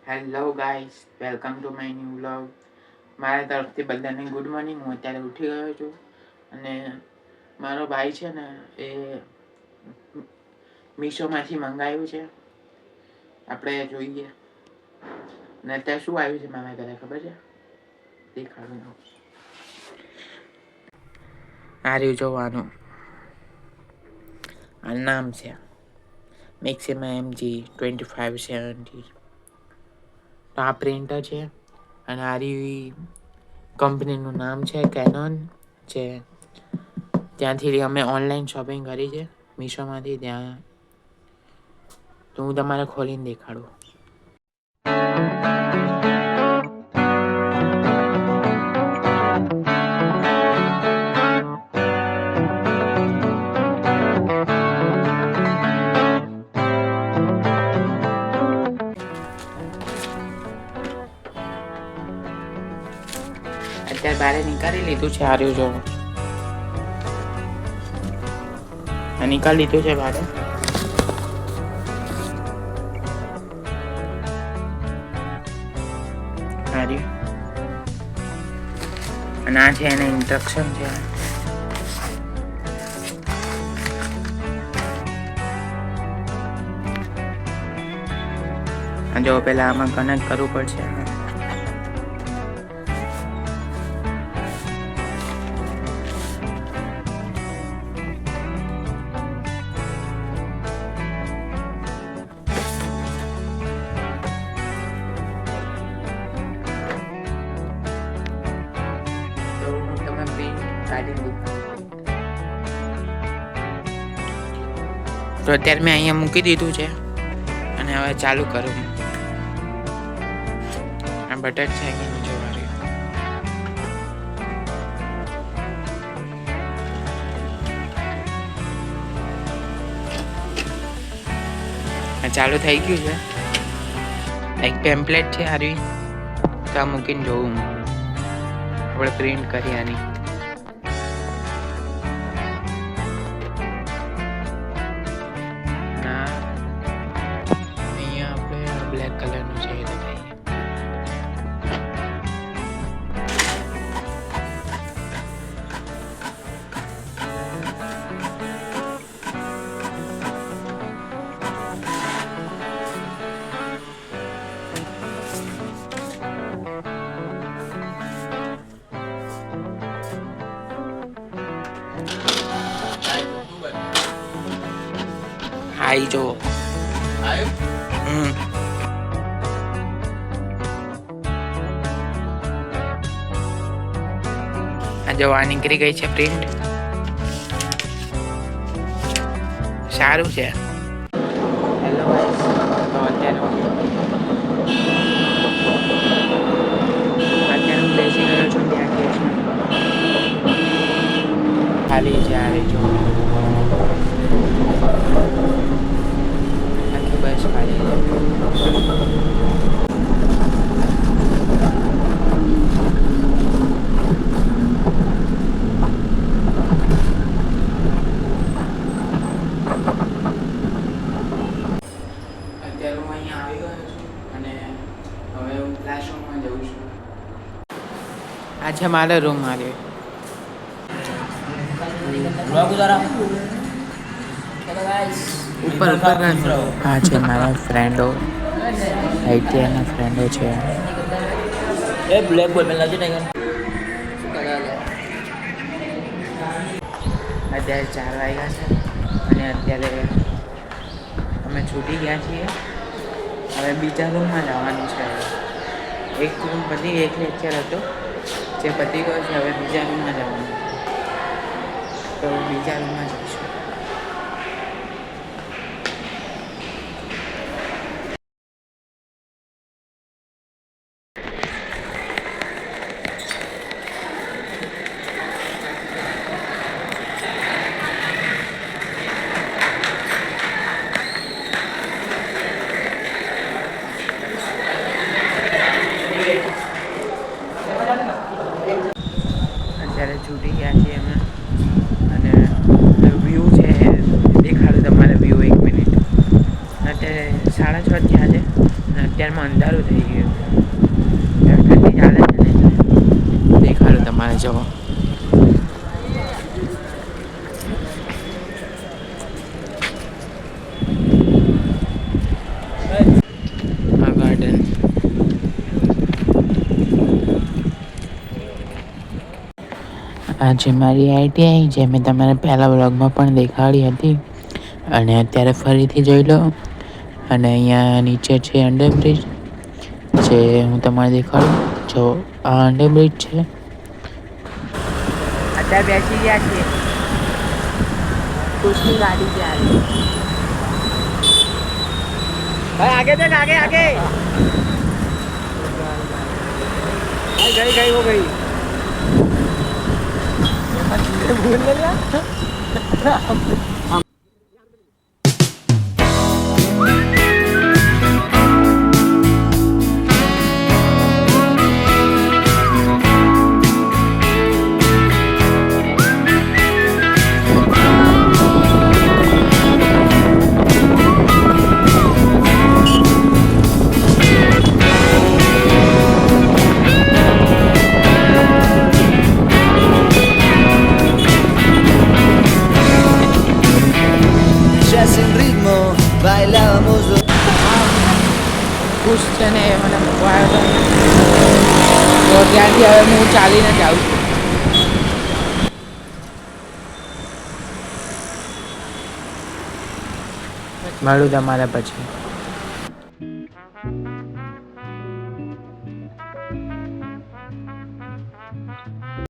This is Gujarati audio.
Hello guys, welcome to my new vlog. મારા તરફથી બધાને ગુડ મોર્નિંગ. હું અત્યારે ઉઠી ગયો છું અને મારો ભાઈ છે ને એ મીશોમાંથી મંગાવ્યું છે. આપણે જોઈએ ને અત્યારે શું આવ્યું છે મારા ઘરે ખબર છે? દેખાડું. આ રહ્યું જોવાનું. આ નામ છે મેક્સિમમ MG2570. તો આ પ્રિન્ટર છે અને આ કંપનીનું નામ છે કેનોન છે. ત્યાંથી અમે ઓનલાઈન શોપિંગ કરી છે મીશોમાંથી. ત્યાં તો હું તમારે ખોલીને દેખાડું. અત્યારે બારે નીકાળી લીધું છે. આર્યું જો નીકાળી લીધું છે બારે. અને આ છે એના ઇન્સ્ટ્રક્શન છે. જો પેલા આમાં કનેક્ટ કરવું પડશે. તો અત્યારે મેં અહીંયા મૂકી દીધું છે અને હવે ચાલુ કરું. આ બટન છે અહીંયા જોવાનું. આ ચાલુ થઈ ગયું છે. એક ટેમ્પલેટ છે આરી, તો આ મૂકીને જોવું આપણે પ્રિન્ટ કરી આની. બ્લેક કલરનું છે એ લગાવીએ. આઈ જો જો આ નીકળી ગઈ છે પ્રિન્ટ. સારું છે. હેલો ગાઈસ, તો અત્યારે હું બેસી ગયો છું ત્યાં કેસમાં. ખાલી છે આ જો આખી બસ ખાલી છે. આ છે મારો રૂમ. મારે ઉપર આ છે મારા ફ્રેન્ડો, આઈટીઆઈના ફ્રેન્ડો છે. અત્યારે 4 વાગ્યા છે અને અત્યારે અમે છૂટી ગયા છીએ. હવે બીજા રૂમમાં જવાનું છે. એક રૂમ પતી, એક લેક્ચર હતો જે પતી ગયો છે. હવે બીજા રૂમમાં જવાનું, તો બીજા રૂમમાં જઈશું. અત્યારે છૂટી ગયા છીએ અમે અને વ્યૂ છે દેખાડું તમારે. View 1 minute. અત્યારે 6:30 થયા છે અત્યારમાં અંધારું થઈ ગયું. ઠંડી ચાલે છે ને દેખાડું તમારે જવો. આ ગાર્ડન આજે મારી આઈટીઆઈ જે મેં તમારે પહેલા વ્લોગમાં પણ દેખાડી હતી અને અત્યારે ફરીથી જોઈ લો. અને અહીંયા નીચે છે અંડરબ્રિજ જે હું તમારે દેખાડું. જો આ અંડરબ્રિજ છે. અત્યારે બેસી ગયા છીએ. ખુશની ગાડી છે આવી. ભાઈ આગે દેખ આગે આગે. गई गई वो गई. भूल गया. ખુશ છે ને એ મને મૂકવા આવ્યો હતો તો ત્યાંથી હવે હું ચાલીને જાઉં છું. મળું તમારે પછી.